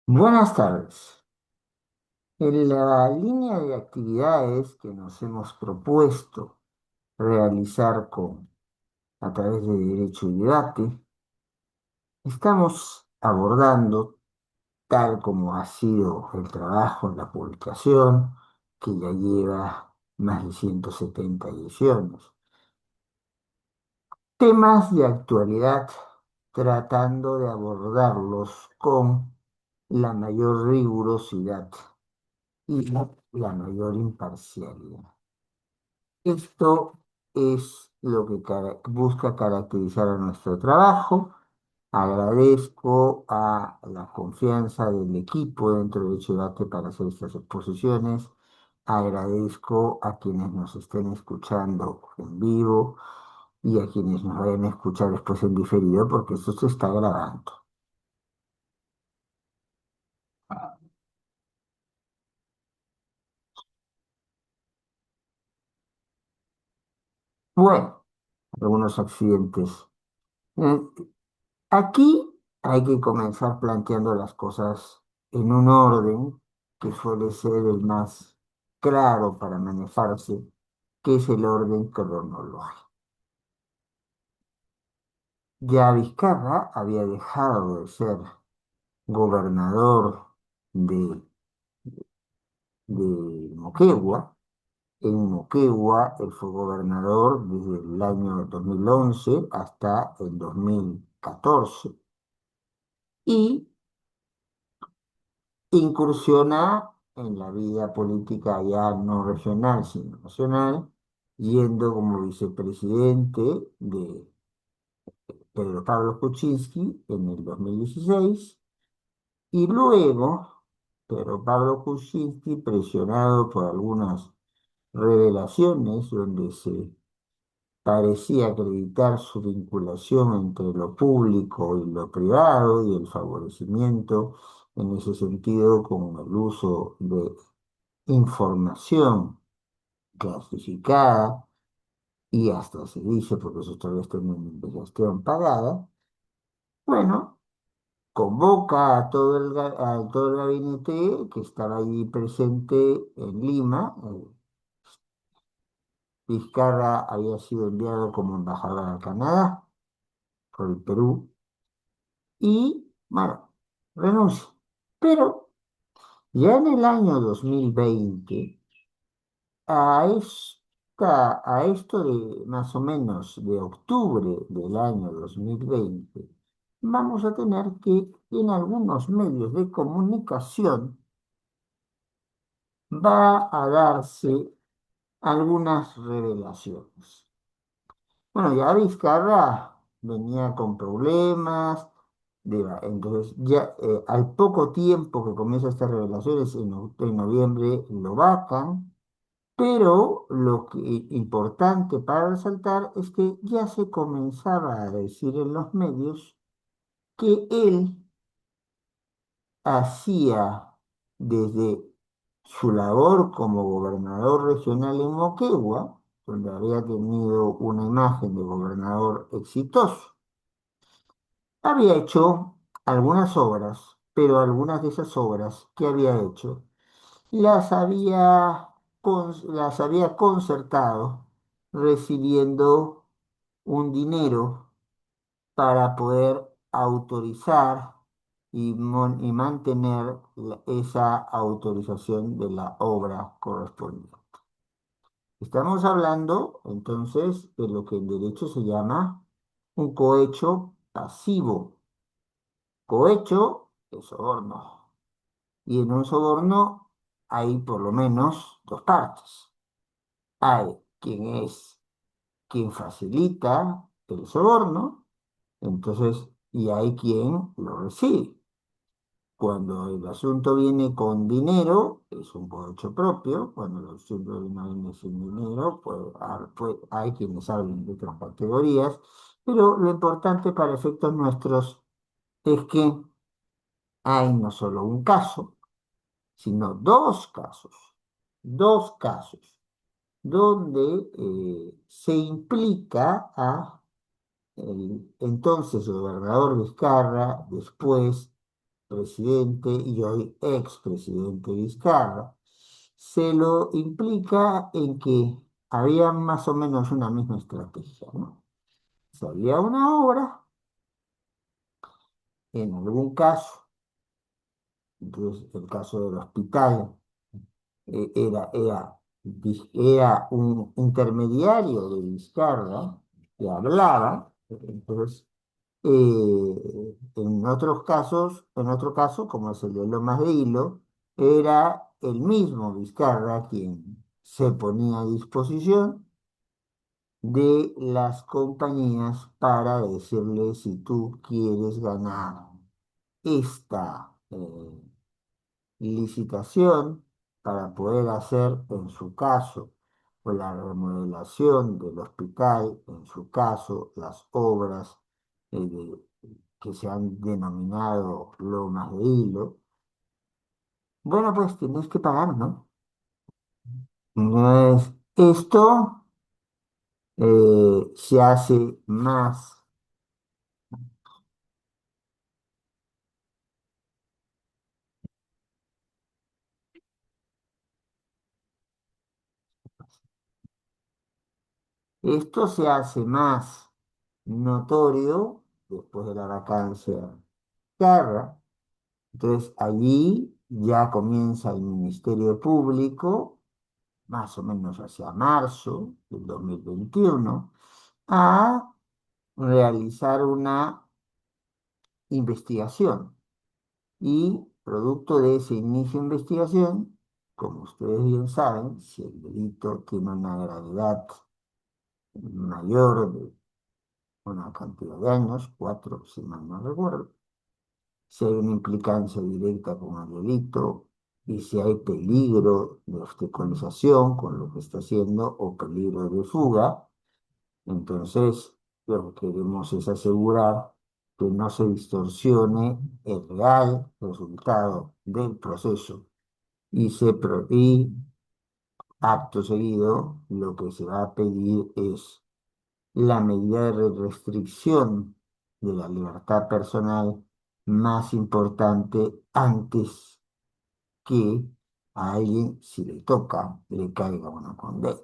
Buenas tardes. En la línea de actividades que nos hemos propuesto realizar a través de Derecho y Debate, estamos abordando, tal como ha sido el trabajo en la publicación, que ya lleva más de 170 ediciones, temas de actualidad, tratando de abordarlos con la mayor rigurosidad y la mayor imparcialidad. Esto es lo que busca caracterizar a nuestro trabajo. Agradezco a la confianza del equipo dentro de Chivate para hacer estas exposiciones. Agradezco a quienes nos estén escuchando en vivo y a quienes nos vayan a escuchar después en diferido, porque esto se está grabando. Bueno, algunos accidentes. Eh, Aquí hay que comenzar planteando las cosas en un orden que suele ser el más claro para manejarse, que es el orden cronológico. Ya Vizcarra había dejado de ser gobernador de, de Moquegua. En Moquegua él fue gobernador desde el año 2011 hasta el 2014 y incursiona en la vida política ya no regional, sino nacional, yendo como vicepresidente de Pedro Pablo Kuczynski en el 2016, y luego Pedro Pablo Kuczynski, presionado por algunas revelaciones donde se parecía acreditar su vinculación entre lo público y lo privado y el favorecimiento en ese sentido con el uso de información clasificada y hasta se dice, porque eso todavía está en una investigación pagada, bueno, convoca a todo el gabinete que estaba allí presente en Lima. Vizcarra había sido enviado como embajador a Canadá por el Perú y, bueno, renuncia. Pero ya en el año 2020 a esto de más o menos de octubre del año 2020, vamos a tener que en algunos medios de comunicación va a darse algunas revelaciones. Bueno, ya Vizcarra venía con problemas, entonces ya al poco tiempo que comienza estas revelaciones, en noviembre lo vacan. Pero lo que importante para resaltar es que ya se comenzaba a decir en los medios que él hacía desde su labor como gobernador regional en Moquegua, donde había tenido una imagen de gobernador exitoso, había hecho algunas obras, pero algunas de esas obras que había hecho las había concertado recibiendo un dinero para poder autorizar y mantener esa autorización de la obra correspondiente. Estamos hablando entonces de lo que en derecho se llama un cohecho pasivo. Cohecho es soborno. Y en un soborno hay por lo menos dos partes. Hay quien facilita el soborno, entonces, y hay quien lo recibe. Cuando el asunto viene con dinero, es un cohecho propio. Cuando el asunto viene sin dinero, pues, hay quienes hablan de otras categorías. Pero lo importante para efectos nuestros es que hay no solo un caso, sino dos casos donde se implica a el entonces gobernador Vizcarra, después presidente y hoy expresidente Vizcarra, se lo implica en que había más o menos una misma estrategia, ¿no? Salía una obra, en algún caso, entonces el caso del hospital era un intermediario de Vizcarra que hablaba, entonces en otro caso, como es el de Lomas de Hilo, era el mismo Vizcarra quien se ponía a disposición de las compañías para decirle si tú quieres ganar esta licitación para poder hacer, en su caso, pues, la remodelación del hospital, en su caso, las obras que se han denominado lomas de hilo. Bueno, pues tienes que pagar, ¿no? Entonces, se hace más, esto se hace más notorio después de la vacancia de Carra. Entonces, allí ya comienza el Ministerio Público, más o menos hacia marzo del 2021, a realizar una investigación. Y producto de ese inicio de investigación, como ustedes bien saben, si el delito tiene una gravedad mayor de una cantidad de años, 4 si mal no recuerdo, si hay una implicancia directa con el delito y si hay peligro de obstaculización con lo que está haciendo o peligro de fuga, entonces lo que queremos es asegurar que no se distorsione el real resultado del proceso y acto seguido lo que se va a pedir es la medida de restricción de la libertad personal más importante antes que a alguien, si le toca, le caiga una condena.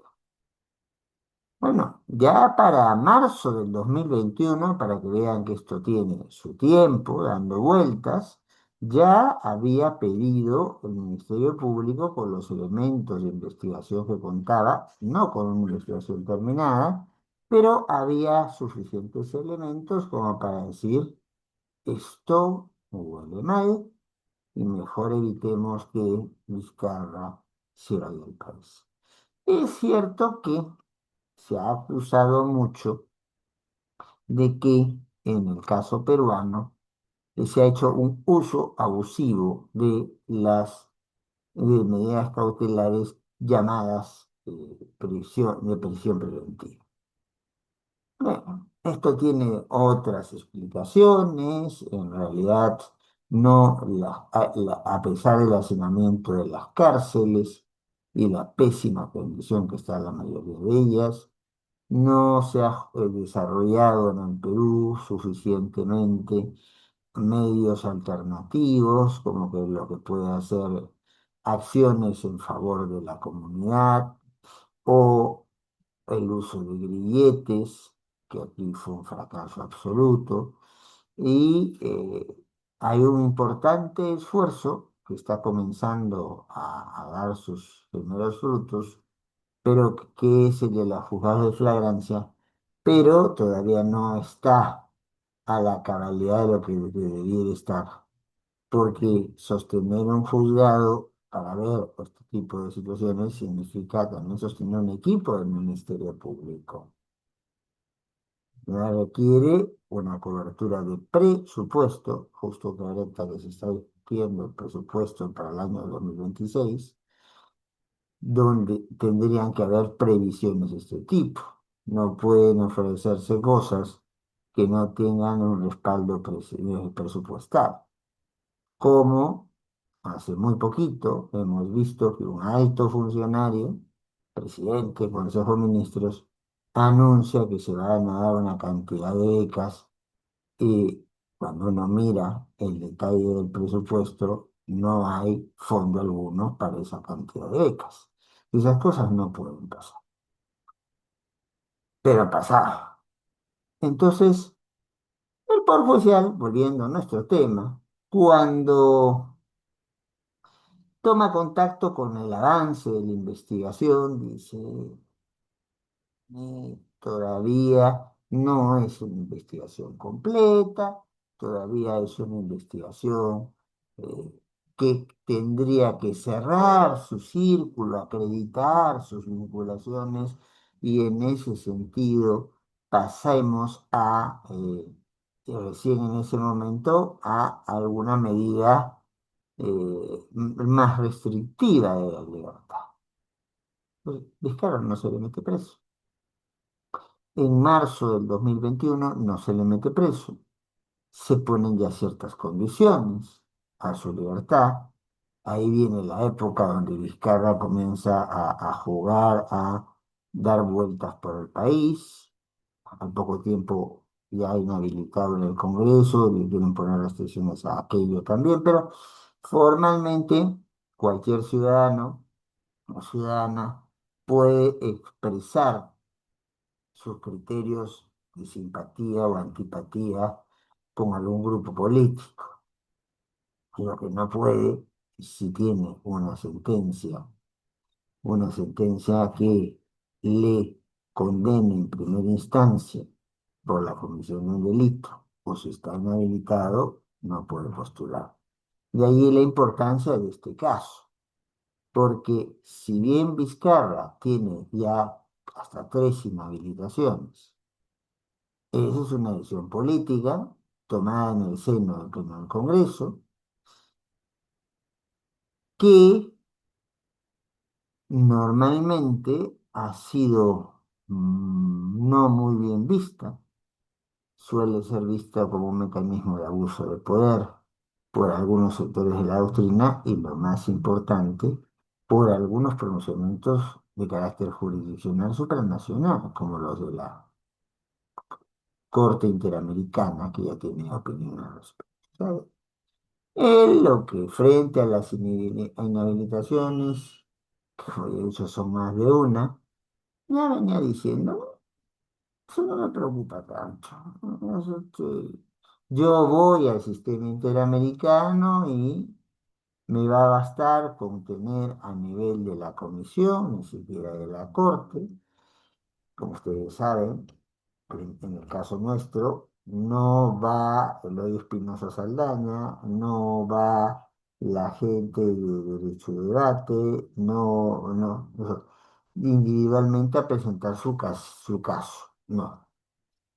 Bueno, ya para marzo del 2021, para que vean que esto tiene su tiempo dando vueltas, ya había pedido el Ministerio Público con los elementos de investigación que contaba, no con una investigación terminada, pero había suficientes elementos como para decir, esto huele mal y mejor evitemos que Vizcarra se vaya del país. Es cierto que se ha acusado mucho de que en el caso peruano se ha hecho un uso abusivo de las medidas cautelares llamadas de prisión preventiva. Bueno, esto tiene otras explicaciones, en realidad no, a pesar del hacinamiento de las cárceles y la pésima condición que está la mayoría de ellas, no se ha desarrollado en el Perú suficientemente medios alternativos, como que lo que puede hacer acciones en favor de la comunidad o el uso de grilletes, que aquí fue un fracaso absoluto, y hay un importante esfuerzo que está comenzando a dar sus primeros frutos, pero que es el de la juzgados de flagrancia, pero todavía no está a la cabalidad de lo que debería estar, porque sostener un juzgado para ver este tipo de situaciones significa también sostener un equipo del Ministerio Público. Requiere una cobertura de presupuesto, justo que ahorita que se está discutiendo el presupuesto para el año 2026, donde tendrían que haber previsiones de este tipo. No pueden ofrecerse cosas que no tengan un respaldo presupuestal. Como hace muy poquito hemos visto que un alto funcionario, presidente, Consejo de Ministros, anuncia que se van a dar una cantidad de becas cuando uno mira el detalle del presupuesto, no hay fondo alguno para esa cantidad de becas. Esas cosas no pueden pasar, pero han pasado. Entonces, el Poder Judicial, volviendo a nuestro tema, cuando toma contacto con el avance de la investigación, dice, todavía no es una investigación completa, todavía es una investigación que tendría que cerrar su círculo, acreditar sus vinculaciones y en ese sentido pasemos recién en ese momento, a alguna medida más restrictiva de la libertad. Pues, Vizcarra no se le mete preso. En marzo del 2021 no se le mete preso, se ponen ya ciertas condiciones a su libertad. Ahí viene la época donde Vizcarra comienza a jugar, a dar vueltas por el país. Al poco tiempo ya inhabilitado en el Congreso, le quieren poner restricciones a aquello también, pero formalmente cualquier ciudadano o ciudadana puede expresar sus criterios de simpatía o antipatía con algún grupo político. Lo que no puede, si tiene una sentencia que le condene en primera instancia por la comisión de un delito, o si está inhabilitado, no puede postular. De ahí la importancia de este caso, porque si bien Vizcarra tiene ya hasta 3 inhabilitaciones, esa es una decisión política tomada en el seno del Pleno del Congreso que normalmente ha sido no muy bien vista. Suele ser vista como un mecanismo de abuso de poder por algunos sectores de la doctrina y, lo más importante, por algunos pronunciamientos de carácter jurisdiccional supranacional, como los de la Corte Interamericana, que ya tiene opinión al respecto. Él, lo que frente a las inhabilitaciones, que como he dicho son más de una, ya venía diciendo, eso no me preocupa tanto. Eso yo voy al sistema interamericano y me va a bastar con tener a nivel de la comisión, ni siquiera de la corte, como ustedes saben, en el caso nuestro, no va Eloy Espinosa Saldaña, no va la gente de Derecho de Debate, no, individualmente a presentar su caso. No.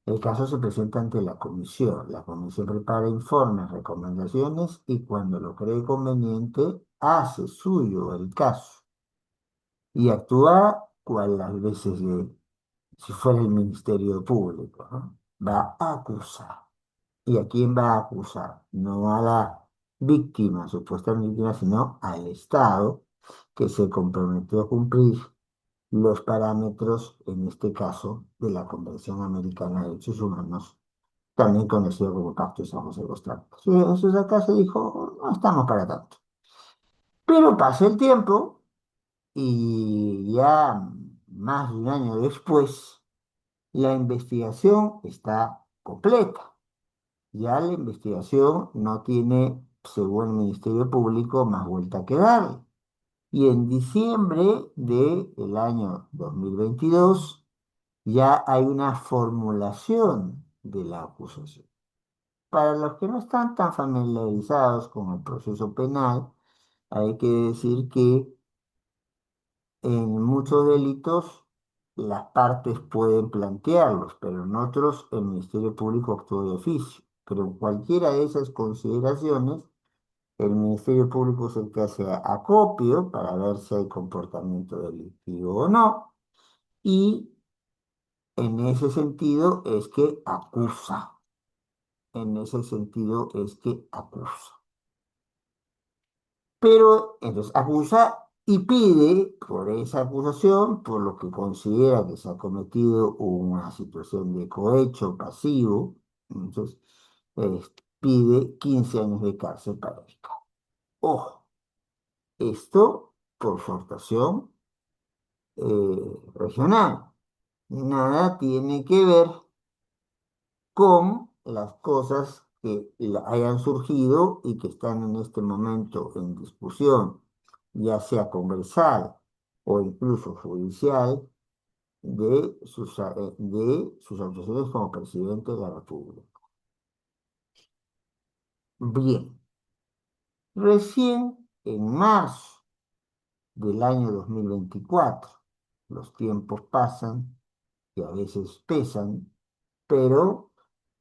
El caso se presenta ante la comisión. La comisión prepara informes, recomendaciones y cuando lo cree conveniente, hace suyo el caso y actúa cual las veces si fuera el Ministerio Público, ¿no? Va a acusar. ¿Y a quién va a acusar? No a la víctima, supuesta víctima, sino al Estado que se comprometió a cumplir los parámetros, en este caso, de la Convención Americana de Derechos Humanos, también conocido como Pacto de San José de los Trancos. Y entonces acá se dijo, no estamos para tanto. Pero pasa el tiempo y ya más de un año después, la investigación está completa. Ya la investigación no tiene, según el Ministerio Público, más vuelta que darle. Y en diciembre del año 2022 ya hay una formulación de la acusación. Para los que no están tan familiarizados con el proceso penal, hay que decir que en muchos delitos las partes pueden plantearlos, pero en otros el Ministerio Público actúa de oficio. Pero en cualquiera de esas consideraciones, el Ministerio Público es el que hace acopio para ver si hay comportamiento delictivo o no, y en ese sentido es que acusa. En ese sentido es que acusa. Pero entonces acusa y pide por esa acusación, por lo que considera que se ha cometido una situación de cohecho pasivo, entonces eh, pide 15 años de cárcel para Vizcarra. Ojo, esto por su actuación regional. Nada tiene que ver con las cosas que hayan surgido y que están en este momento en discusión, ya sea conversal o incluso judicial, de sus actuaciones como presidente de la República. Bien, recién en marzo del año 2024, los tiempos pasan y a veces pesan, pero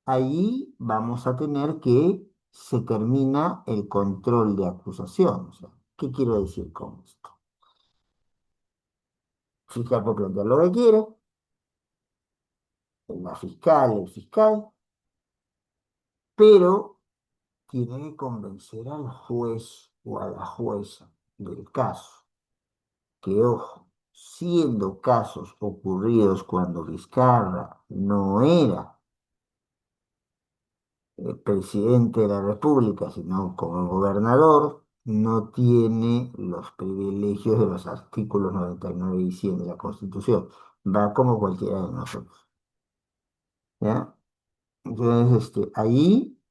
allí vamos a tener que se termina el control de acusación. O sea, ¿qué quiero decir con esto? El fiscal puede plantear lo que quiere, el fiscal, pero tiene que convencer al juez o a la jueza del caso, que ojo, siendo casos ocurridos cuando Vizcarra no era presidente de la República, sino como gobernador, no tiene los privilegios de los artículos 99 y 100 de la Constitución. Va como cualquiera de nosotros. ¿Ya? Entonces, ahí,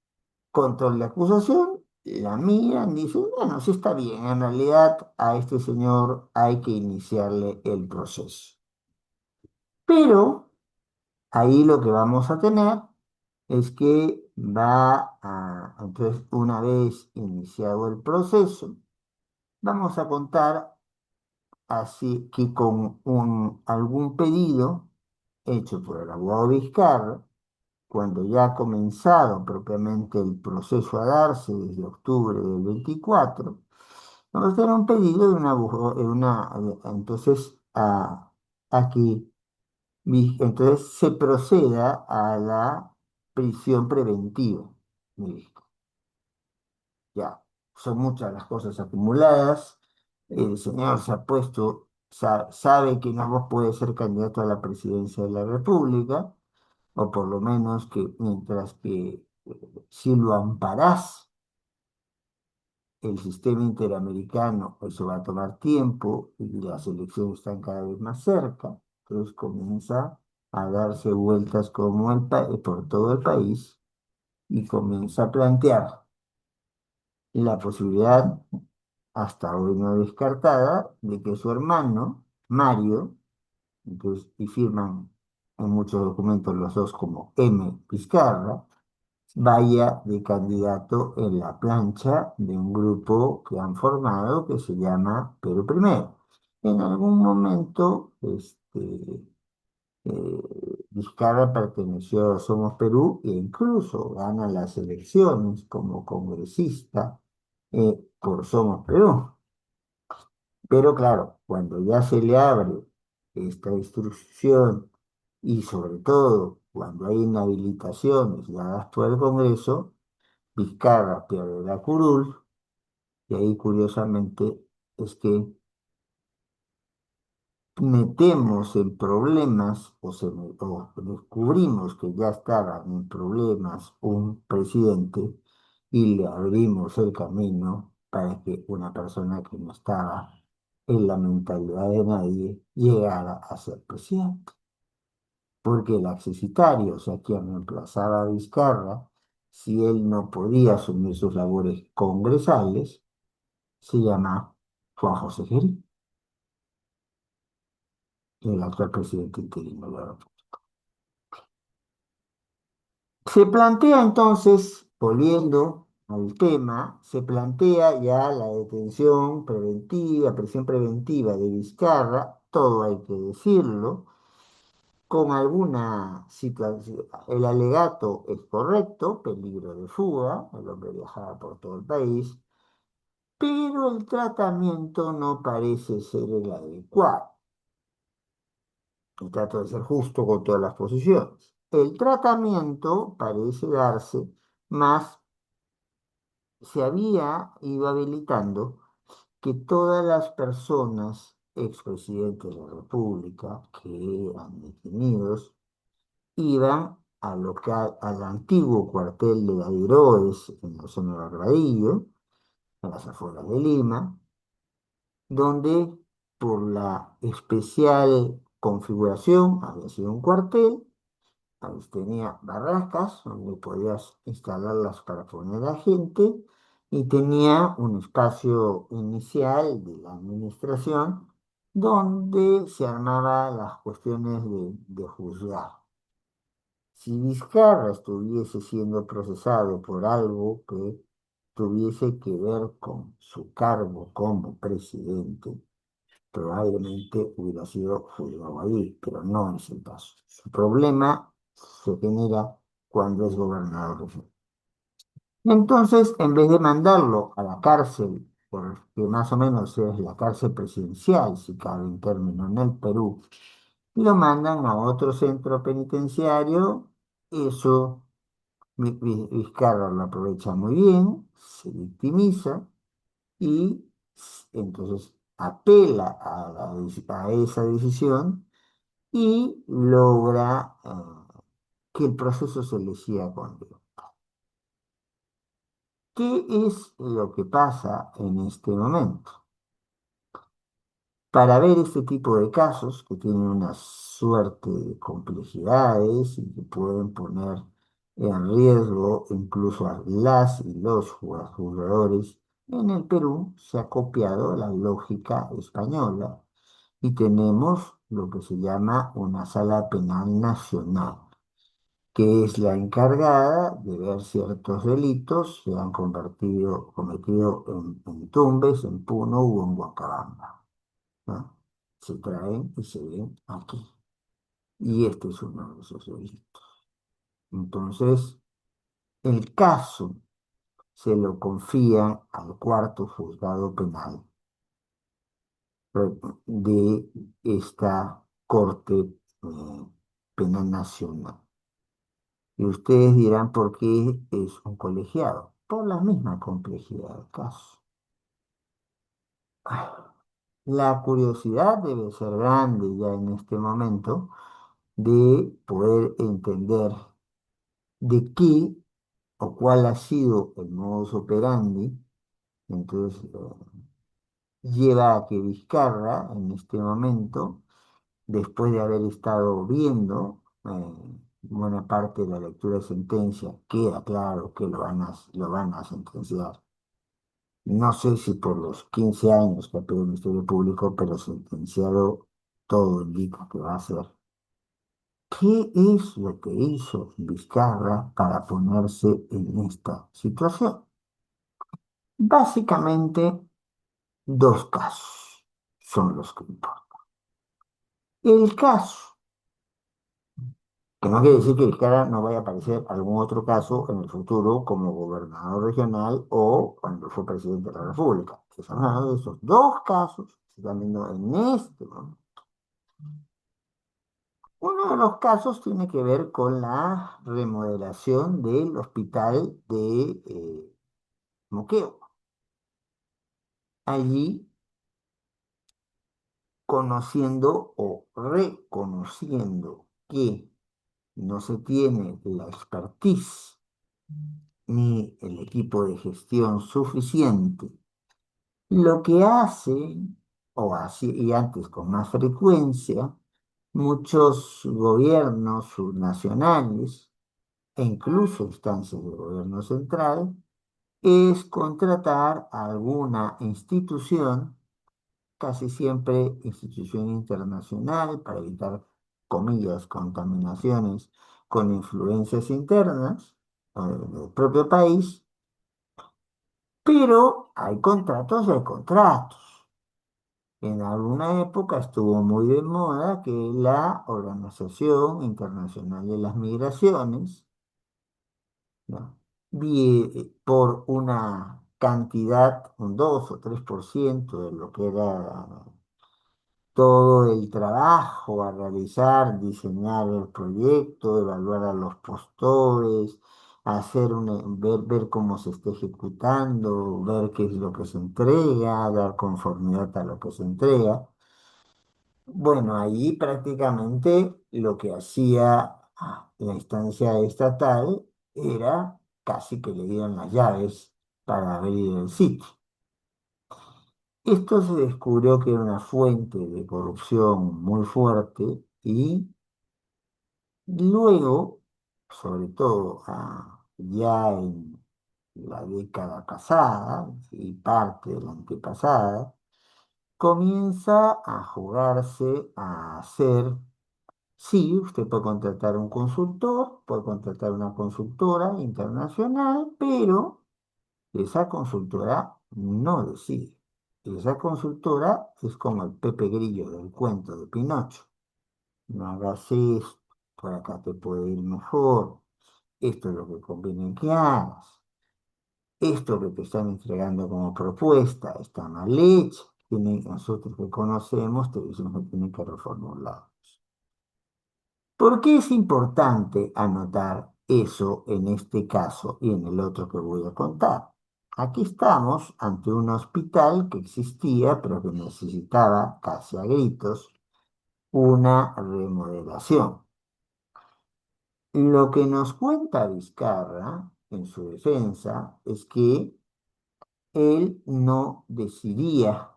control de acusación, la miran, dicen, bueno, sí está bien, en realidad a este señor hay que iniciarle el proceso. Pero ahí lo que vamos a tener es que entonces, una vez iniciado el proceso, vamos a contar así que con algún pedido hecho por el abogado Vizcarra, cuando ya ha comenzado propiamente el proceso a darse desde octubre del 24, vamos a tener un pedido de entonces a que entonces se proceda a la prisión preventiva. Mire, ya, son muchas las cosas acumuladas. El señor se ha puesto, sabe que no puede ser candidato a la presidencia de la República, o por lo menos que mientras que si lo amparás, el sistema interamericano, eso va a tomar tiempo y las elecciones están cada vez más cerca, entonces comienza a darse vueltas como por todo el país y comienza a plantear la posibilidad, hasta hoy no descartada, de que su hermano, Mario, entonces, y firman en muchos documentos los dos como M. Vizcarra, vaya de candidato en la plancha de un grupo que han formado que se llama Perú Primero. En algún momento, Vizcarra perteneció a Somos Perú e incluso gana las elecciones como congresista por Somos Perú. Pero claro, cuando ya se le abre esta instrucción y sobre todo cuando hay inhabilitaciones dadas por el Congreso, Vizcarra pierde la curul y ahí curiosamente es que metemos en problemas o descubrimos que ya estaba en problemas un presidente y le abrimos el camino para que una persona que no estaba en la mentalidad de nadie llegara a ser presidente. Porque el accesitario, o sea, quien reemplazaba a Vizcarra, si él no podía asumir sus labores congresales, se llama Juan José Geri, el actual presidente interino de la República. Se plantea entonces, volviendo al tema, se plantea ya la detención preventiva, prisión preventiva de Vizcarra, todo hay que decirlo, con alguna situación. El alegato es correcto, peligro de fuga, el hombre viajaba por todo el país, pero el tratamiento no parece ser el adecuado. Y trato de ser justo con todas las posiciones. El tratamiento parece darse más, se había ido habilitando que todas las personas expresidentes de la República que eran detenidos iban al antiguo cuartel de Aviroes en la zona de Agradillo, a las afueras de Lima, donde por la especial configuración había sido un cuartel. Ahí tenía barracas donde podías instalarlas para poner a gente y tenía un espacio inicial de la administración donde se armaban las cuestiones de juzgar. Si Vizcarra estuviese siendo procesado por algo que tuviese que ver con su cargo como presidente, probablemente hubiera sido juzgado allí, pero no es el caso. Su problema se genera cuando es gobernador regional. Entonces, en vez de mandarlo a la cárcel, porque más o menos es la cárcel presidencial, si cabe en términos en el Perú, lo mandan a otro centro penitenciario. Eso Vizcarra lo aprovecha muy bien, se victimiza y entonces apela a esa decisión y logra que el proceso se le siga con él. ¿Qué es lo que pasa en este momento? Para ver este tipo de casos que tienen una suerte de complejidades y que pueden poner en riesgo incluso a las y los jugadores, en el Perú se ha copiado la lógica española y tenemos lo que se llama una sala penal nacional, que es la encargada de ver ciertos delitos se han cometido en Tumbes, en Puno o en Huancabamba, ¿no? Se traen y se ven aquí. Y este es uno de esos delitos. Entonces, el caso se lo confía al cuarto juzgado penal de esta Corte Penal Nacional. Y ustedes dirán por qué es un colegiado. Por la misma complejidad del caso. La curiosidad debe ser grande ya en este momento de poder entender de qué o cuál ha sido el modus operandi. Entonces, lleva a que Vizcarra en este momento, después de haber estado viendo buena parte de la lectura de sentencia, queda claro que lo van a sentenciar. No sé si por los 15 años que ha pedido el Ministerio Público, pero sentenciado todo indica que va a ser. ¿Qué es lo que hizo Vizcarra para ponerse en esta situación? Básicamente, dos casos son los que importan. El caso, que no quiere decir que Vizcarra no vaya a aparecer algún otro caso en el futuro como gobernador regional o cuando fue presidente de la República. Estamos hablando de esos dos casos que se están viendo en este momento. Uno de los casos tiene que ver con la remodelación del hospital de Moquegua. Allí, conociendo o reconociendo que no se tiene la expertise ni el equipo de gestión suficiente, lo que hacen, o así, y antes con más frecuencia, muchos gobiernos subnacionales e incluso instancias del gobierno central, es contratar a alguna institución, casi siempre institución internacional, para evitar, comillas, contaminaciones con influencias internas del propio país, pero hay contratos y hay contratos. En alguna época estuvo muy de moda que la Organización Internacional de las Migraciones, ¿no? Por una cantidad, un 2 o 3% de lo que era todo el trabajo a realizar, diseñar el proyecto, evaluar a los postores, ver cómo se está ejecutando, ver qué es lo que se entrega, dar conformidad a lo que se entrega. Bueno, ahí prácticamente lo que hacía la instancia estatal era casi que le dieran las llaves para abrir el sitio. Esto se descubrió que era una fuente de corrupción muy fuerte y luego, sobre todo ya en la década pasada y parte de la antepasada, comienza a jugarse a hacer, sí, usted puede contratar un consultor, puede contratar una consultora internacional, pero esa consultora no decide. Esa consultora es como el Pepe Grillo del cuento de Pinocho. No hagas esto, por acá te puede ir mejor, esto es lo que conviene que hagas, esto que te están entregando como propuesta está mal hecho, nosotros que conocemos te decimos que tiene que reformular. ¿Por qué es importante anotar eso en este caso y en el otro que voy a contar? Aquí estamos ante un hospital que existía, pero que necesitaba, casi a gritos, una remodelación. Lo que nos cuenta Vizcarra en su defensa es que él no decidía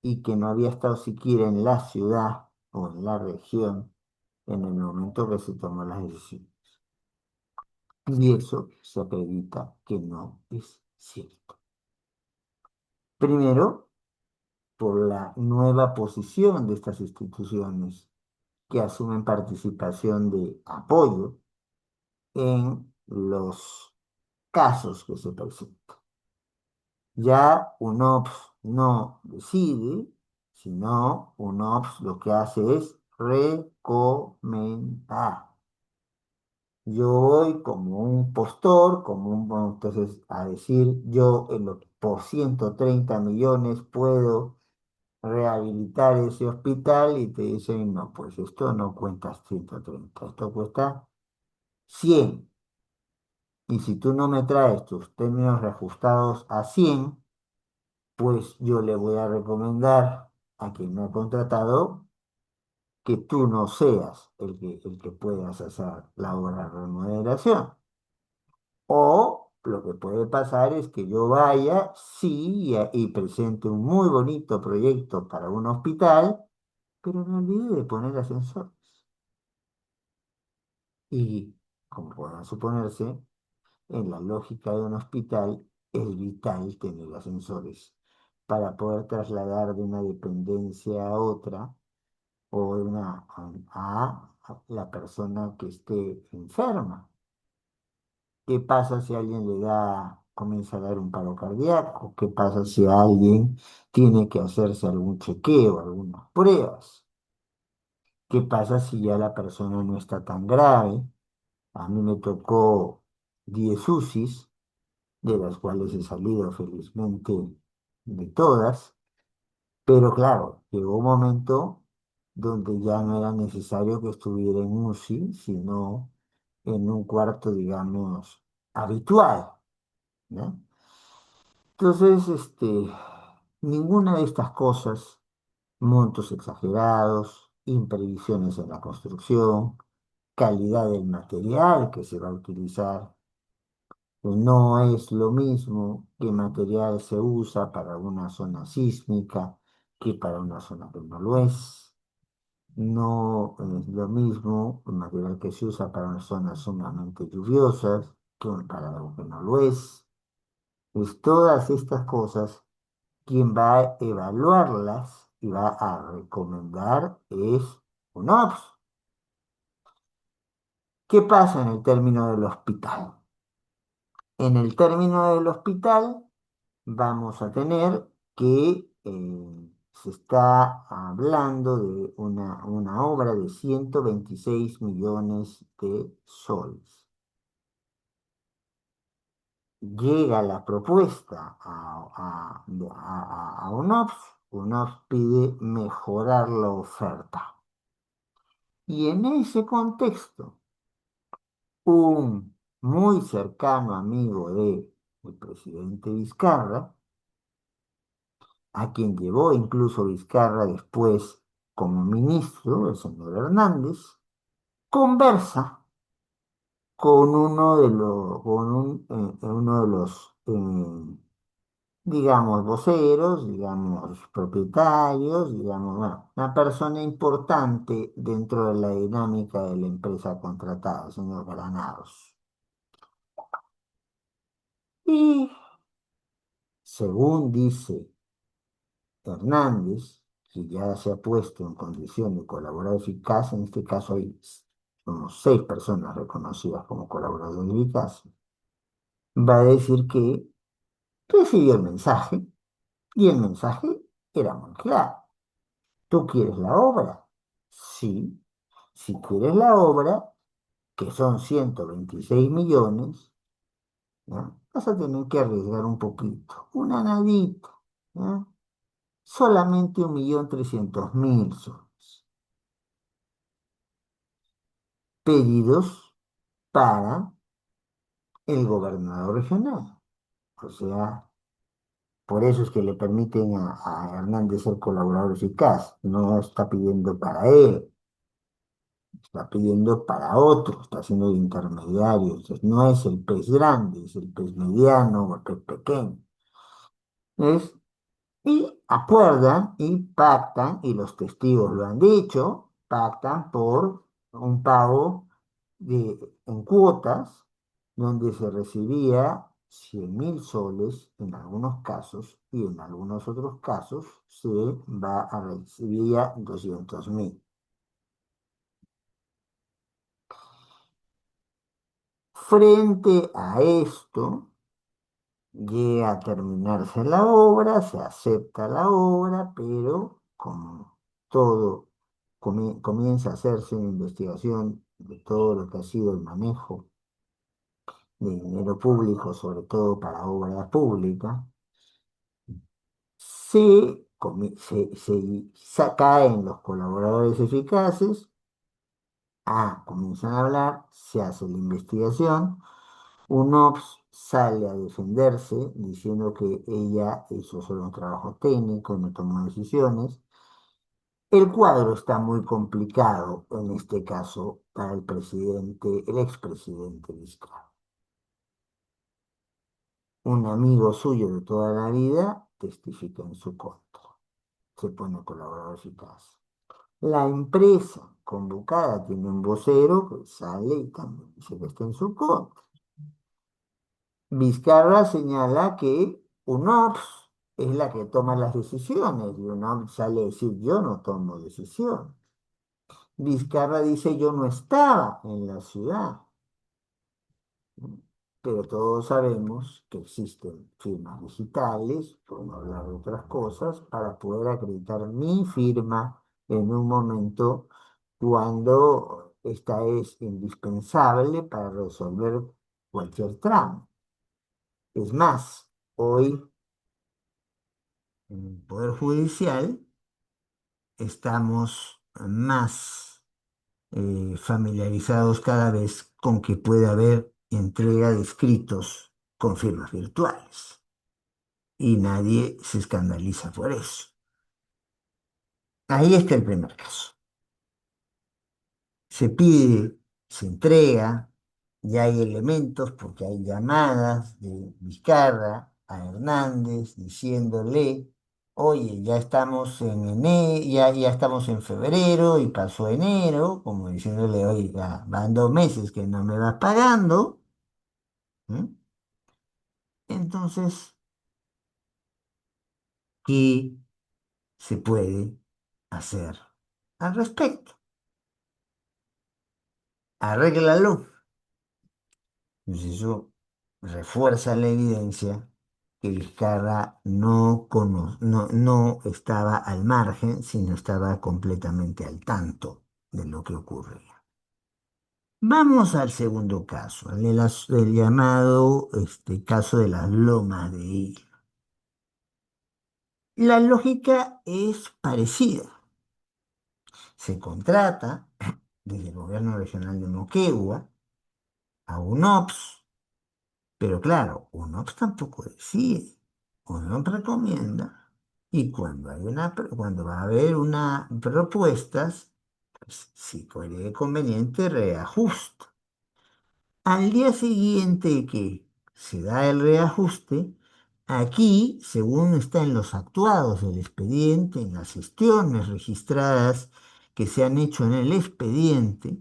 y que no había estado siquiera en la ciudad o en la región en el momento que se tomó la decisión. Y eso se acredita que no es cierto. Primero, por la nueva posición de estas instituciones que asumen participación de apoyo en los casos que se presentan. Ya UNOPS no decide, sino UNOPS lo que hace es recomendar. Yo voy como un postor, bueno, entonces a decir, por 130 millones puedo rehabilitar ese hospital y te dicen, no, pues esto no cuesta 130, esto cuesta 100. Y si tú no me traes tus términos reajustados a 100, pues yo le voy a recomendar a quien me ha contratado que tú no seas el que puedas hacer la obra de remodelación. O lo que puede pasar es que yo vaya, sí, y presente un muy bonito proyecto para un hospital, pero me olvide de poner ascensores. Y, como podrán suponerse, en la lógica de un hospital es vital tener ascensores para poder trasladar de una dependencia a otra o a la persona que esté enferma. ¿Qué pasa si a alguien comienza a dar un paro cardíaco? ¿Qué pasa si alguien tiene que hacerse algún chequeo, algunas pruebas? ¿Qué pasa si ya la persona no está tan grave? A mí me tocó 10 UCIs, de las cuales he salido felizmente de todas, pero claro, llegó un momento donde ya no era necesario que estuviera en UCI, sino en un cuarto, digamos, habitual, ¿no? Entonces, ninguna de estas cosas, montos exagerados, imprevisiones en la construcción, calidad del material que se va a utilizar, que no es lo mismo qué material se usa para una zona sísmica que para una zona que no lo es. No es lo mismo el material que se usa para unas zonas sumamente lluviosas que para algo que no lo es. Pues todas estas cosas, quien va a evaluarlas y va a recomendar es UNOPS. ¿Qué pasa en el término del hospital? En el término del hospital vamos a tener que se está hablando de una obra de 126 millones de soles. Llega la propuesta a UNOPS, UNOPS pide mejorar la oferta. Y en ese contexto, un muy cercano amigo del presidente Vizcarra, a quien llevó incluso Vizcarra después como ministro, el señor Hernández, conversa con uno de los, uno de los, digamos, voceros, digamos, propietarios, digamos, bueno, una persona importante dentro de la dinámica de la empresa contratada, el señor Granados. Y según dice Hernández, que ya se ha puesto en condición de colaborar eficaz, en este caso hay como 6 personas reconocidas como colaboradores eficaces, va a decir que recibió el mensaje y el mensaje era muy claro. ¿Tú quieres la obra? Sí. Si quieres la obra, que son 126 millones, ¿ya? Vas a tener que arriesgar un poquito, una nadita, ¿ya? Solamente 1.300.000 soles pedidos para el gobernador regional. O sea, por eso es que le permiten a Hernández ser colaborador eficaz. No está pidiendo para él, está pidiendo para otro, está haciendo de intermediario. Entonces, no es el pez grande, es el pez mediano o el pez pequeño. Es, y acuerdan y pactan, y los testigos lo han dicho, pactan por un pago en cuotas, donde se recibía 100.000 soles en algunos casos y en algunos otros casos se va a recibir 200.000. Frente a esto, llega a terminarse la obra, se acepta la obra, pero como todo comienza a hacerse una investigación de todo lo que ha sido el manejo de dinero público, sobre todo para obra pública, caen los colaboradores eficaces, comienzan a hablar, se hace la investigación. UNOPS sale a defenderse diciendo que ella hizo solo un trabajo técnico, no tomó decisiones. El cuadro está muy complicado en este caso para el presidente, el expresidente Vizcarra. Un amigo suyo de toda la vida testifica en su contra. Se pone colaborador eficaz. La empresa convocada tiene un vocero que sale y también dice que está en su contra. Vizcarra señala que UNOPS es la que toma las decisiones y UNOPS sale a decir yo no tomo decisiones. Vizcarra dice yo no estaba en la ciudad, pero todos sabemos que existen firmas digitales, por no hablar de otras cosas, para poder acreditar mi firma en un momento cuando esta es indispensable para resolver cualquier tramo. Es más, hoy en el Poder Judicial estamos más familiarizados cada vez con que puede haber entrega de escritos con firmas virtuales y nadie se escandaliza por eso. Ahí está el primer caso. Se pide, se entrega, ya hay elementos porque hay llamadas de Vizcarra a Hernández diciéndole, oye, ya estamos en enero, ya estamos en febrero y pasó enero, como diciéndole, oye, ya van 2 meses que no me vas pagando. ¿Mm? Entonces, ¿qué se puede hacer al respecto? Arréglalo. Pues eso refuerza la evidencia que Vizcarra no estaba al margen, sino estaba completamente al tanto de lo que ocurría. Vamos al segundo caso, el llamado caso de las lomas de Hilo. La lógica es parecida. Se contrata desde el gobierno regional de Moquegua a UNOPS. Pero claro, UNOPS tampoco decide, UNOPS recomienda, y cuando va a haber una propuestas, Pues, si fuere conveniente, reajusta. Al día siguiente que se da el reajuste, aquí, según está en los actuados del expediente, en las gestiones registradas que se han hecho en el expediente,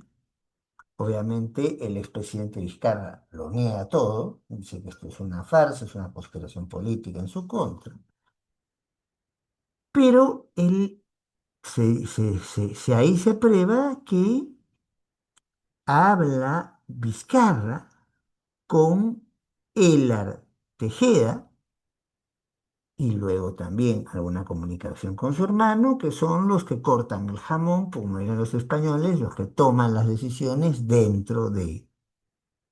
obviamente el expresidente Vizcarra lo niega todo, dice que esto es una farsa, es una conspiración política en su contra, pero ahí se prueba que habla Vizcarra con Elar Tejeda y luego también alguna comunicación con su hermano, que son los que cortan el jamón, como eran los españoles, los que toman las decisiones dentro de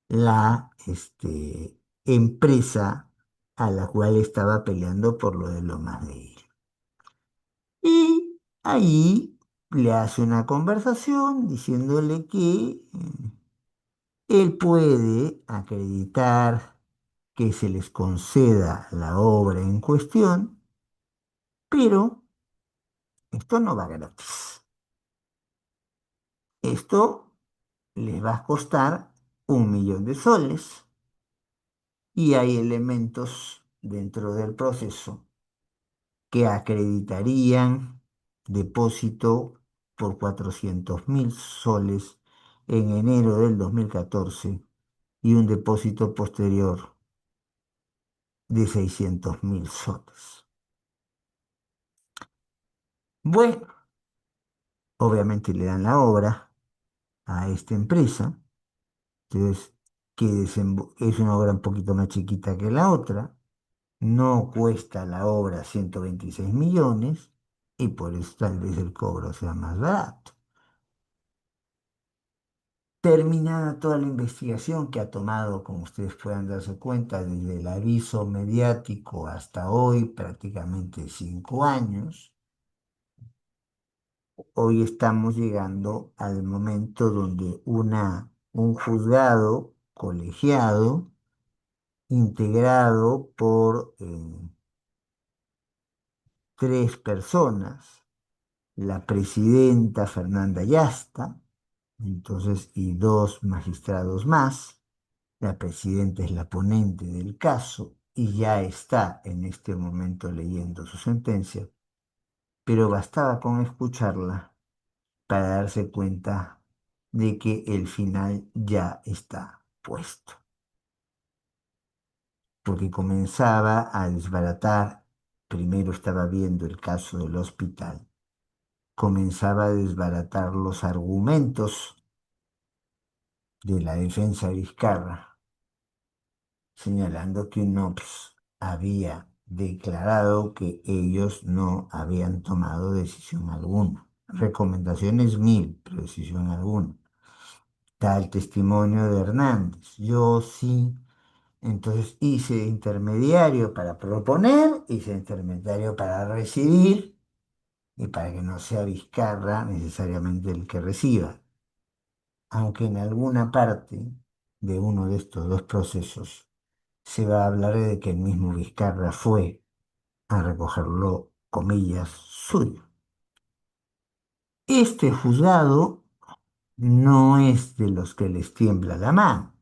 la empresa a la cual estaba peleando por lo de Lomas de Hilo. Y ahí le hace una conversación diciéndole que él puede acreditar que se les conceda la obra en cuestión, pero esto no va gratis. Esto les va a costar 1 millón de soles y hay elementos dentro del proceso que acreditarían depósito por 400.000 soles en enero del 2014 y un depósito posterior de 600.000 soles. Bueno, obviamente le dan la obra a esta empresa, entonces es una obra un poquito más chiquita que la otra, no cuesta la obra 126 millones y por eso tal vez el cobro sea más barato. Terminada toda la investigación que ha tomado, como ustedes puedan darse cuenta, desde el aviso mediático hasta hoy, prácticamente 5 años, hoy estamos llegando al momento donde un juzgado colegiado, integrado por 3 personas, la presidenta Fernanda Yasta, entonces, y 2 magistrados más. La presidenta es la ponente del caso y ya está en este momento leyendo su sentencia, pero bastaba con escucharla para darse cuenta de que el final ya está puesto, porque comenzaba a desbaratar, primero estaba viendo el caso del hospital, comenzaba a desbaratar los argumentos de la defensa de Vizcarra, señalando que UNOPS había declarado que ellos no habían tomado decisión alguna. Recomendaciones mil, pero decisión alguna. Está el testimonio de Hernández. Yo sí. Entonces hice de intermediario para proponer, hice de intermediario para recibir y para que no sea Vizcarra necesariamente el que reciba. Aunque en alguna parte de uno de estos dos procesos se va a hablar de que el mismo Vizcarra fue a recogerlo, comillas, suyo. Este juzgado no es de los que les tiembla la mano.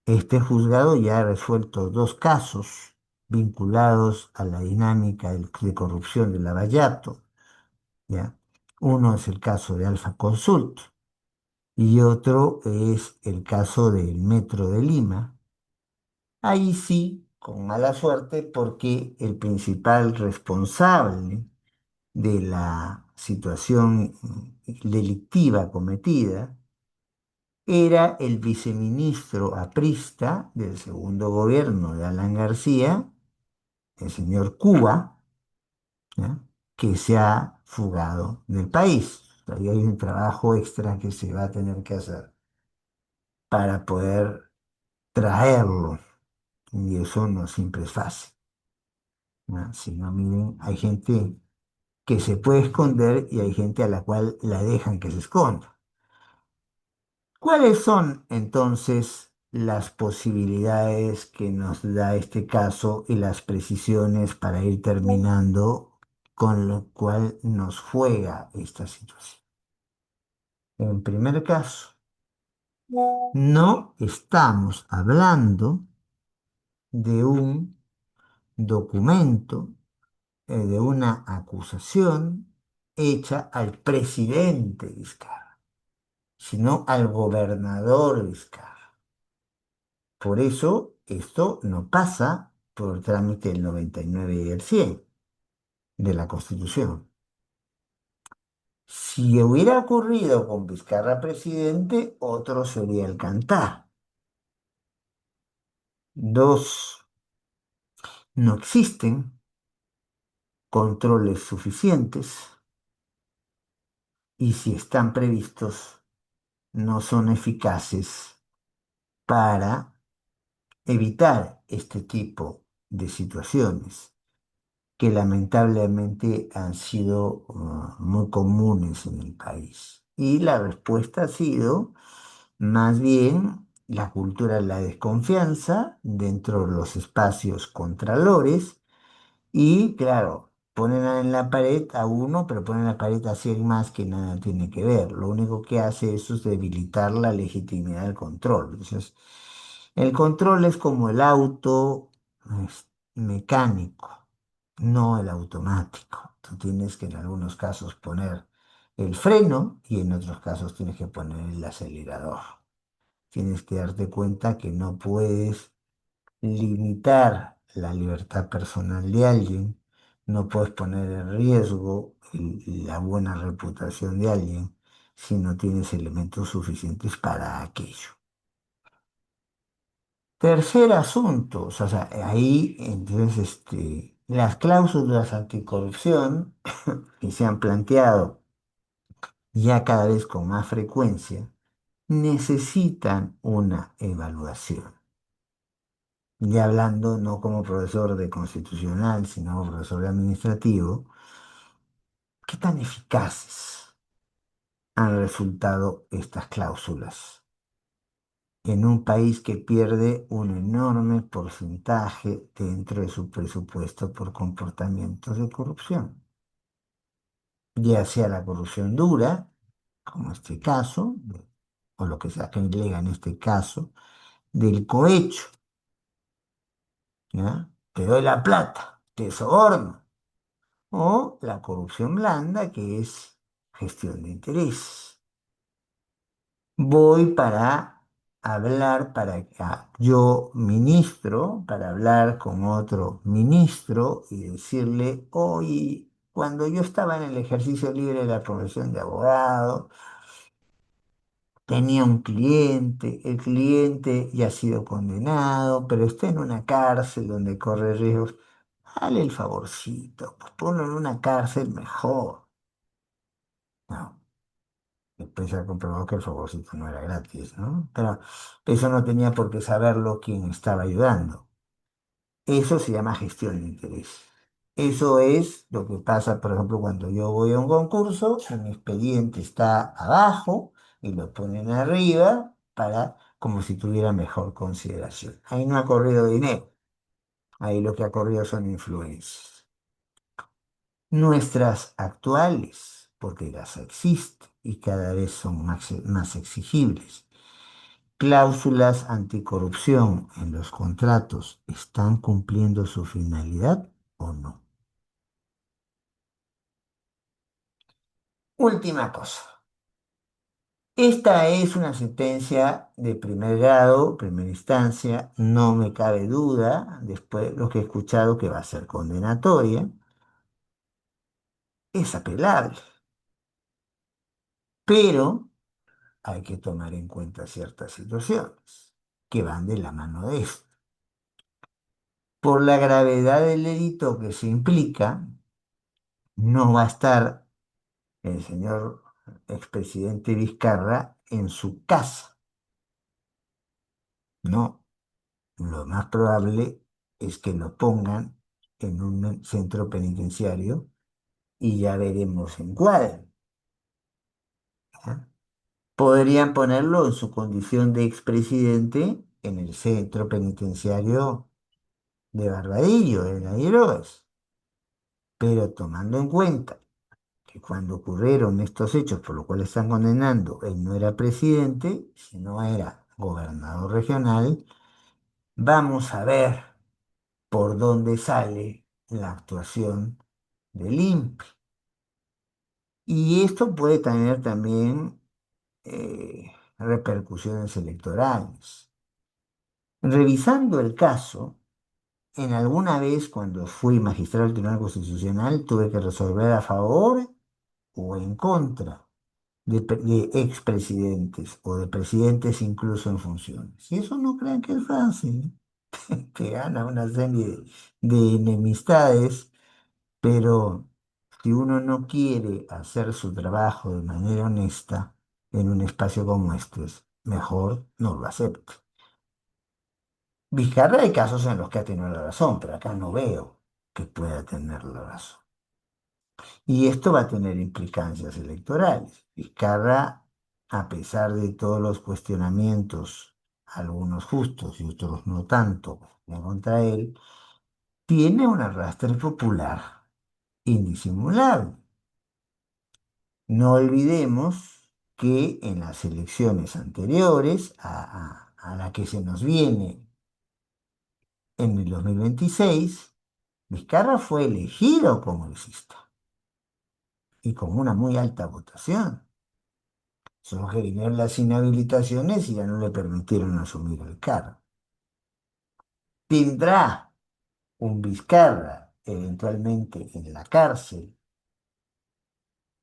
Este juzgado ya ha resuelto 2 casos vinculados a la dinámica de corrupción de Lavallato, ¿ya? Uno es el caso de Alfa Consult y otro es el caso del Metro de Lima. Ahí sí, con mala suerte, porque el principal responsable de la situación delictiva cometida era el viceministro aprista del segundo gobierno de Alan García, el señor Cuba, ¿ya? Que se ha fugado del país. Ahí hay un trabajo extra que se va a tener que hacer para poder traerlo, y eso no siempre es fácil, ¿no? Si no, miren, hay gente que se puede esconder y hay gente a la cual la dejan que se esconda. ¿Cuáles son entonces las posibilidades que nos da este caso y las precisiones para ir terminando con lo cual nos juega esta situación? En primer caso, no estamos hablando de un documento, de una acusación hecha al presidente Vizcarra, sino al gobernador Vizcarra. Por eso esto no pasa por el trámite del 99 y el 100 de la Constitución. Si hubiera ocurrido con Vizcarra presidente, otro sería el cantar. Dos, no existen controles suficientes y si están previstos, no son eficaces para evitar este tipo de situaciones que lamentablemente han sido muy comunes en el país. Y la respuesta ha sido más bien la cultura de la desconfianza dentro de los espacios contralores y claro, ponen en la pared a uno, pero ponen en la pared a 100 más que nada tiene que ver. Lo único que hace eso es debilitar la legitimidad del control. Entonces, el control es como el auto mecánico, no el automático. Tú tienes que en algunos casos poner el freno y en otros casos tienes que poner el acelerador. Tienes que darte cuenta que no puedes limitar la libertad personal de alguien, no puedes poner en riesgo la buena reputación de alguien si no tienes elementos suficientes para aquello. Tercer asunto, o sea, ahí entonces las cláusulas anticorrupción que se han planteado ya cada vez con más frecuencia necesitan una evaluación. Ya hablando no como profesor de constitucional, sino como profesor de administrativo, ¿qué tan eficaces han resultado estas cláusulas en un país que pierde un enorme porcentaje dentro de su presupuesto por comportamientos de corrupción? Ya sea la corrupción dura, como este caso, o lo que sea que lega en este caso, del cohecho, ¿ya? Te doy la plata, te soborno. O la corrupción blanda, que es gestión de intereses. Voy para hablar, yo ministro, para hablar con otro ministro y decirle, oye, cuando yo estaba en el ejercicio libre de la profesión de abogado, tenía un cliente, el cliente ya ha sido condenado, pero está en una cárcel donde corre riesgos. Dale el favorcito, pues ponlo en una cárcel mejor. No. Después se ha comprobado que el favorcito no era gratis, ¿no? Pero eso no tenía por qué saberlo quien estaba ayudando. Eso se llama gestión de interés. Eso es lo que pasa, por ejemplo, cuando yo voy a un concurso, mi expediente está abajo y lo ponen arriba para como si tuviera mejor consideración. Ahí no ha corrido dinero, ahí lo que ha corrido son influencias. Nuestras actuales, porque las existen y cada vez son más exigibles. Cláusulas anticorrupción en los contratos están cumpliendo su finalidad o no. Última cosa. Esta es una sentencia de primer grado, primera instancia, no me cabe duda, después lo que he escuchado que va a ser condenatoria, es apelable, pero hay que tomar en cuenta ciertas situaciones que van de la mano de esto. Por la gravedad del delito que se implica, no va a estar el señor expresidente Vizcarra en su casa. No, lo más probable es que lo pongan en un centro penitenciario y ya veremos en cuál. ¿Ya? Podrían ponerlo en su condición de expresidente en el centro penitenciario de Barbadillo, en Airoz, pero tomando en cuenta que cuando ocurrieron estos hechos por lo cual están condenando, él no era presidente, sino era gobernador regional, vamos a ver por dónde sale la actuación del INPI. Y esto puede tener también repercusiones electorales. Revisando el caso, en alguna vez cuando fui magistrado del Tribunal Constitucional tuve que resolver a favor o en contra de expresidentes o de presidentes incluso en funciones. Y eso no crean que es fácil, que gana una serie de enemistades, pero si uno no quiere hacer su trabajo de manera honesta en un espacio como este, mejor no lo acepte. Vizcarra hay casos en los que ha tenido la razón, pero acá no veo que pueda tener la razón. Y esto va a tener implicancias electorales. Vizcarra, a pesar de todos los cuestionamientos, algunos justos y otros no tanto, contra él, tiene un arrastre popular indisimulable. No olvidemos que en las elecciones anteriores a la que se nos viene en el 2026, Vizcarra fue elegido congresista y con una muy alta votación. Son que vinieron las inhabilitaciones y ya no le permitieron asumir el cargo. Tendrá un Vizcarra eventualmente en la cárcel,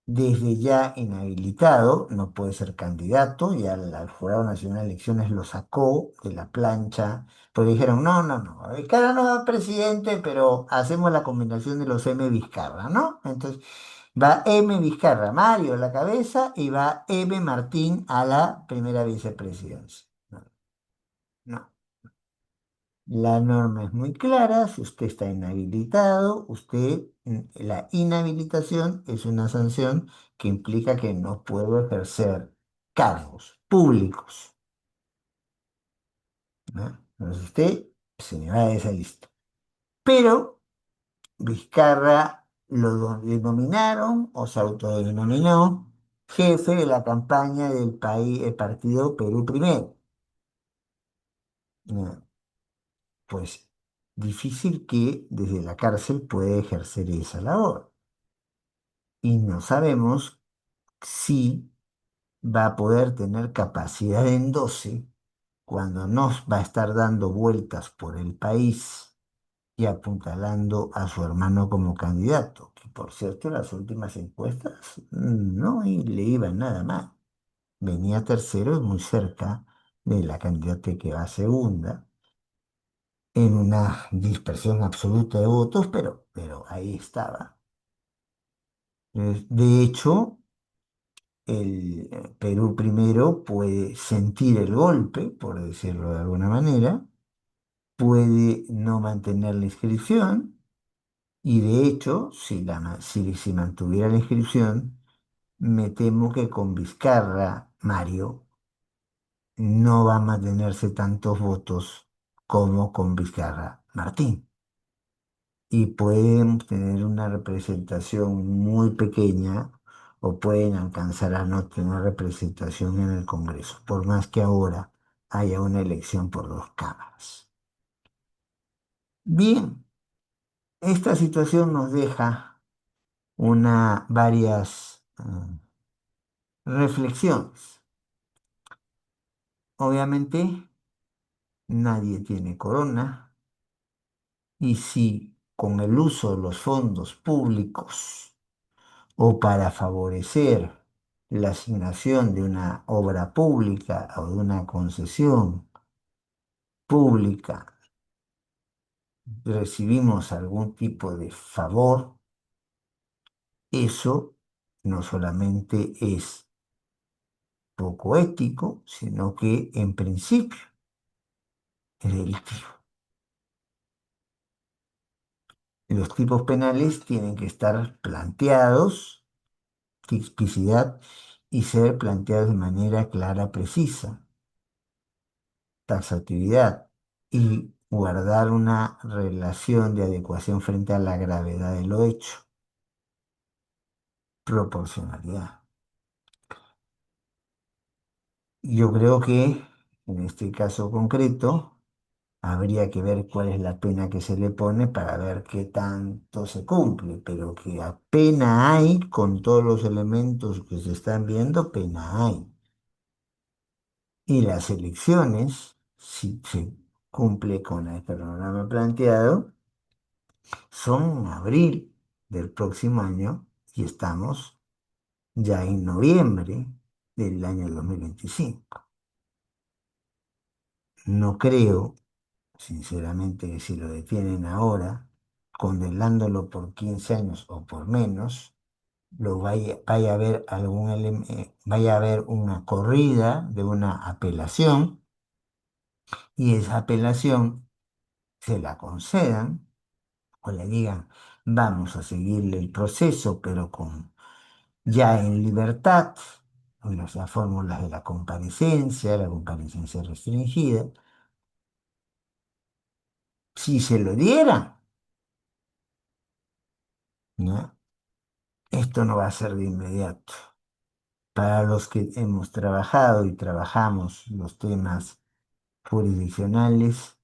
desde ya inhabilitado, no puede ser candidato, ya el Jurado Nacional de Elecciones lo sacó de la plancha, porque dijeron, no, no, no, Vizcarra no va a presidente, pero hacemos la combinación de los M Vizcarra, ¿no? Entonces va M Vizcarra, Mario a la cabeza y va M Martín a la primera vicepresidencia. No, no. La norma es muy clara, si usted está inhabilitado, la inhabilitación es una sanción que implica que no puede ejercer cargos públicos, ¿no? Entonces usted se me va de esa lista. Pero Vizcarra denominaron o se autodenominó jefe de la campaña del país, el partido Perú Primero. ¿No? Pues difícil que desde la cárcel pueda ejercer esa labor. Y no sabemos si va a poder tener capacidad de endoce cuando nos va a estar dando vueltas por el país y apuntalando a su hermano como candidato, que por cierto las últimas encuestas no le iban nada mal. Venía tercero y muy cerca de la candidata que va segunda en una dispersión absoluta de votos, pero ahí estaba. De hecho, el Perú Primero puede sentir el golpe, por decirlo de alguna manera, puede no mantener la inscripción y de hecho, si mantuviera la inscripción, me temo que con Vizcarra, Mario, no va a mantenerse tantos votos como con Vizcarra, Martín. Y pueden tener una representación muy pequeña o pueden alcanzar a no tener representación en el Congreso, por más que ahora haya una elección por dos cámaras. Bien, esta situación nos deja varias reflexiones. Obviamente, nadie tiene corona y si con el uso de los fondos públicos o para favorecer la asignación de una obra pública o de una concesión pública, recibimos algún tipo de favor, eso no solamente es poco ético, sino que en principio es delictivo. Los tipos penales tienen que estar planteados, tipicidad, y ser planteados de manera clara, precisa, taxatividad y guardar una relación de adecuación frente a la gravedad de lo hecho. proporcionalidad. Yo creo que en este caso concreto habría que ver cuál es la pena que se le pone para ver qué tanto se cumple, pero que pena hay con todos los elementos que se están viendo, pena hay. Y las elecciones, si se cumple con el cronograma planteado, son en abril del próximo año y estamos ya en noviembre del año 2025. No creo, sinceramente, que si lo detienen ahora, condenándolo por 15 años o por menos, vaya a haber vaya a haber una corrida de una apelación y esa apelación se la concedan o le digan, vamos a seguirle el proceso, pero con ya en libertad, con las fórmulas de la comparecencia restringida, si se lo diera, ¿no? Esto no va a ser de inmediato. Para los que hemos trabajado y trabajamos los temas jurisdiccionales,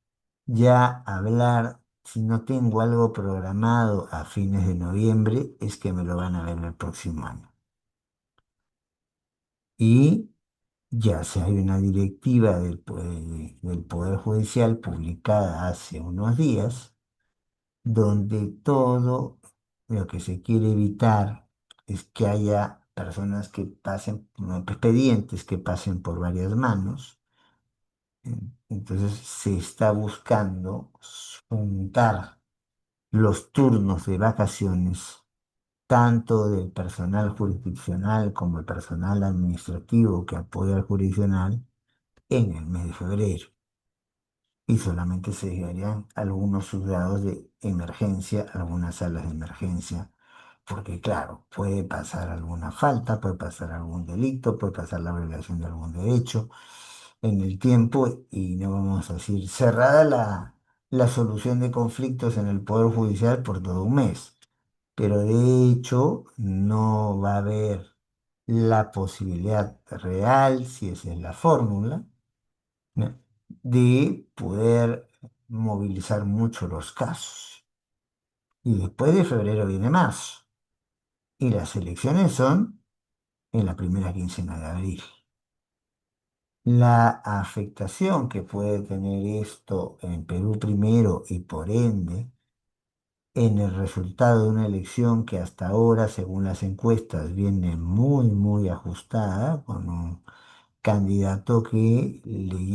ya hablar, si no tengo algo programado a fines de noviembre, es que me lo van a ver el próximo año. Y ya se hay una directiva del Poder Judicial publicada hace unos días, donde todo lo que se quiere evitar es que haya personas que pasen, no, expedientes que pasen por varias manos. Entonces se está buscando juntar los turnos de vacaciones, tanto del personal jurisdiccional como el personal administrativo que apoya al jurisdiccional, en el mes de febrero. Y solamente se llegarían algunos juzgados de emergencia, algunas salas de emergencia, porque claro, puede pasar alguna falta, puede pasar algún delito, puede pasar la violación de algún derecho en el tiempo y no vamos a decir cerrada la solución de conflictos en el Poder Judicial por todo un mes. Pero de hecho no va a haber la posibilidad real, si esa es la fórmula, ¿no? De poder movilizar mucho los casos. Y después de febrero viene marzo. Y las elecciones son en la primera quincena de abril. La afectación que puede tener esto en Perú primero y por ende en el resultado de una elección que hasta ahora, según las encuestas, viene muy, muy ajustada, con un candidato que le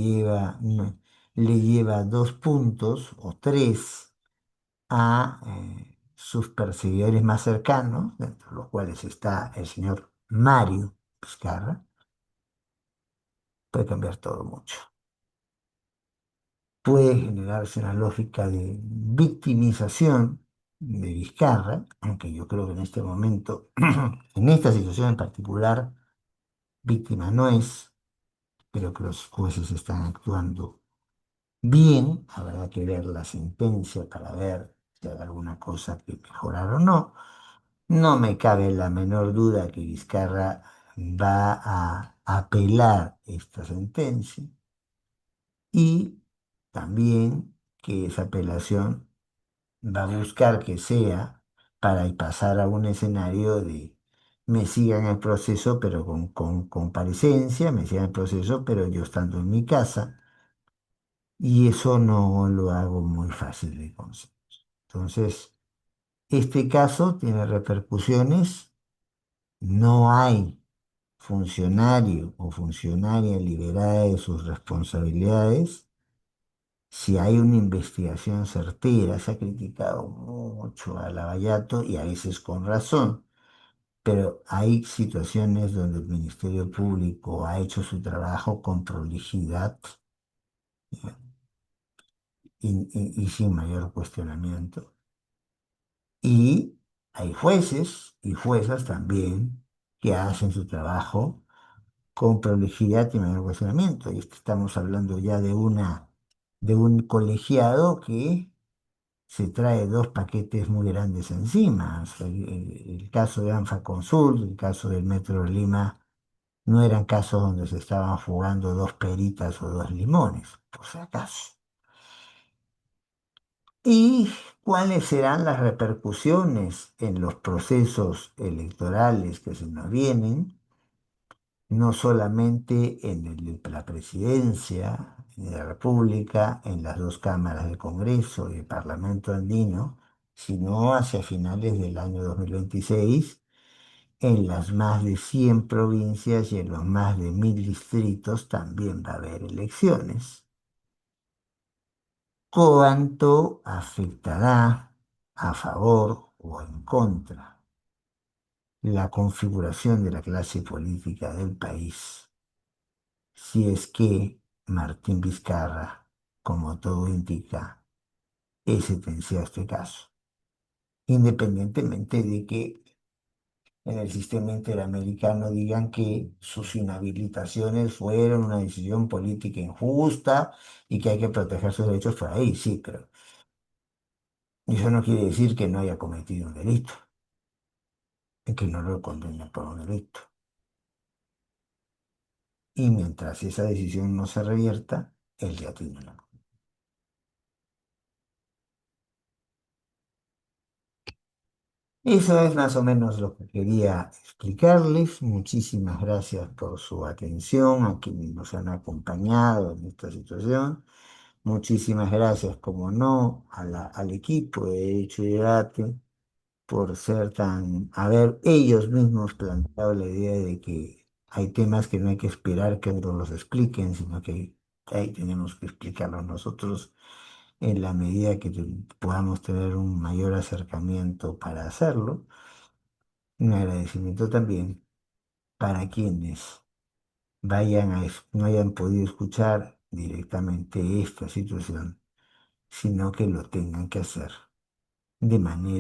lleva 2 puntos o 3 a sus perseguidores más cercanos, entre los cuales está el señor Mario Vizcarra, puede cambiar todo mucho. Puede generarse una lógica de victimización de Vizcarra, aunque yo creo que en este momento, en esta situación en particular, víctima no es, creo que los jueces están actuando bien, habrá que ver la sentencia para ver si hay alguna cosa que mejorar o no. No me cabe la menor duda que Vizcarra va a apelar esta sentencia y también que esa apelación va a buscar que sea para pasar a un escenario de me sigan el proceso, pero con comparecencia, me sigan el proceso, pero yo estando en mi casa, y eso no lo hago muy fácil de conseguir. Entonces, este caso tiene repercusiones, no hay funcionario o funcionaria liberada de sus responsabilidades. Si hay una investigación certera, se ha criticado mucho a Lavallato y a veces con razón, pero hay situaciones donde el Ministerio Público ha hecho su trabajo con prolijidad y sin mayor cuestionamiento. Y hay jueces y juezas también que hacen su trabajo con prolijidad y mayor cuestionamiento. Y estamos hablando ya de un colegiado que se trae dos paquetes muy grandes encima. O sea, el caso de Anfa Consul, el caso del Metro de Lima, no eran casos donde se estaban jugando dos peritas o dos limones, por si acaso. ¿Y cuáles serán las repercusiones en los procesos electorales que se nos vienen? No solamente en la presidencia de la República, en las dos cámaras del Congreso y el Parlamento andino, sino hacia finales del año 2026, en las más de 100 provincias y en los más de 1000 distritos también va a haber elecciones. ¿Cuánto afectará a favor o en contra la configuración de la clase política del país si es que Martín Vizcarra, como todo indica, es sentenciado a este caso? Independientemente de que en el sistema interamericano digan que sus inhabilitaciones fueron una decisión política injusta y que hay que proteger sus derechos por ahí, sí, pero eso no quiere decir que no haya cometido un delito y que no lo condenen por un delito. Y mientras esa decisión no se revierta, él ya tiene la... Eso es más o menos lo que quería explicarles. Muchísimas gracias por su atención, a quienes nos han acompañado en esta situación. Muchísimas gracias, como no, al equipo de Derecho y Debate por ser tan, haber ellos mismos planteado la idea de que hay temas que no hay que esperar que otros los expliquen, sino que ahí tenemos que explicarlos nosotros en la medida que podamos tener un mayor acercamiento para hacerlo. Un agradecimiento también para quienes no hayan podido escuchar directamente esta situación, sino que lo tengan que hacer de manera